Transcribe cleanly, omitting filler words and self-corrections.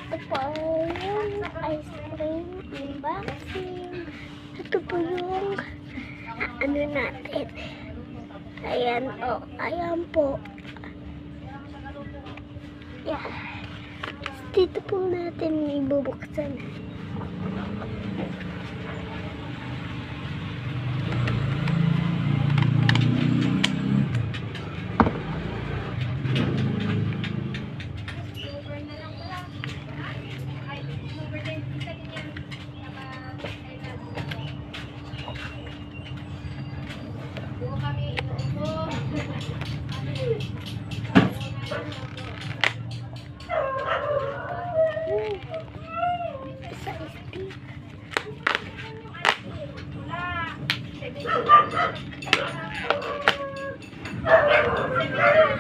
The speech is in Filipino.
Ito po yung ice cream unboxing. Ito po yung ano natin. Ayan o. Ayan po. Yeah. Dito po natin ibubuksan. Isa